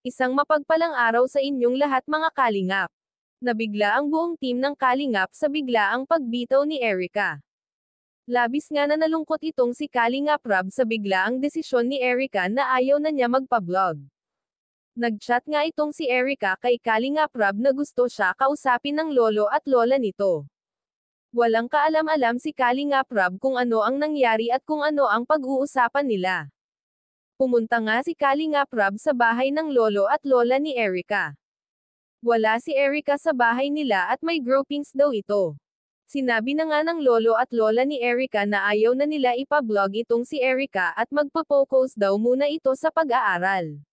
Isang mapagpalang araw sa inyong lahat mga kalingap. Nabigla ang buong team ng kalingap sa biglaang pagbitaw ni Erica. Labis nga na nalungkot itong si Kalingap Rab sa biglaang desisyon ni Erica na ayaw na niya magpa-vlog. Nag-chat nga itong si Erica kay Kalingap Rab na gusto siya kausapin ng lolo at lola nito. Walang kaalam-alam si Kalingap Rab kung ano ang nangyari at kung ano ang pag-uusapan nila. Pumunta nga si Kalingap Rab sa bahay ng lolo at lola ni Erica. Wala si Erica sa bahay nila at may gropings daw ito. Sinabi na nga ng lolo at lola ni Erica na ayaw na nila ipa-vlog itong si Erica at magpo-focus daw muna ito sa pag-aaral.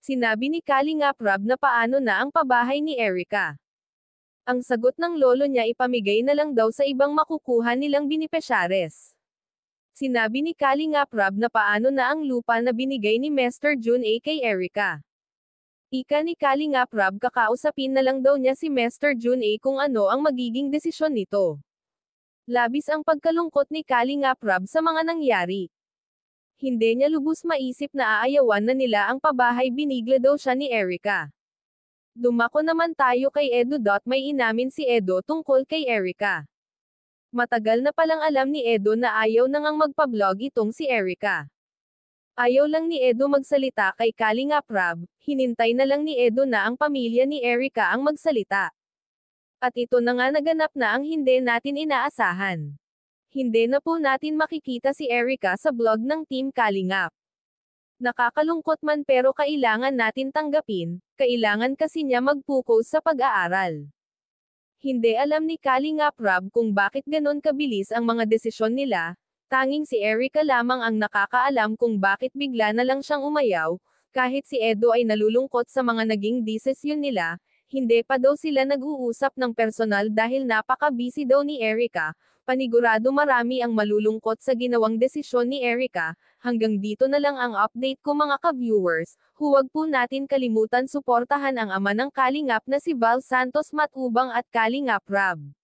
Sinabi ni Kalingap Rab na paano na ang pabahay ni Erica. Ang sagot ng lolo niya ipamigay na lang daw sa ibang makukuha nilang binipesyares. Sinabi ni Kalingap Rab na paano na ang lupa na binigay ni Mr. Jun A kay Erica. Ika ni Kalingap Rab kakausapin na lang daw niya si Mr. Jun A kung ano ang magiging desisyon nito. Labis ang pagkalungkot ni Kalingap Rab sa mga nangyari. Hindi niya lubos maisip na aayawan na nila ang pabahay binigla daw siya ni Erica. Dumako naman tayo kay Edo. May inamin si Edo tungkol kay Erica. Matagal na palang alam ni Edo na ayaw na ngang magpa-vlog itong si Erica. Ayaw lang ni Edo magsalita kay Kalingap Rab, hinintay na lang ni Edo na ang pamilya ni Erica ang magsalita. At ito na nga naganap na ang hindi natin inaasahan. Hindi na po natin makikita si Erica sa vlog ng Team Kalingap. Nakakalungkot man pero kailangan natin tanggapin, kailangan kasi niya mag-focus sa pag-aaral. Hindi alam ni Kalingap Rab kung bakit ganon kabilis ang mga desisyon nila, tanging si Erica lamang ang nakakaalam kung bakit bigla na lang siyang umayaw, kahit si Edo ay nalulungkot sa mga naging desisyon nila, hindi pa daw sila nag-uusap ng personal dahil napaka-busy daw ni Erica, panigurado marami ang malulungkot sa ginawang desisyon ni Erica. Hanggang dito na lang ang update ko mga ka-viewers, huwag po natin kalimutan suportahan ang ama ng Kalingap na si Val Santos Matubang at Kalingap Rab.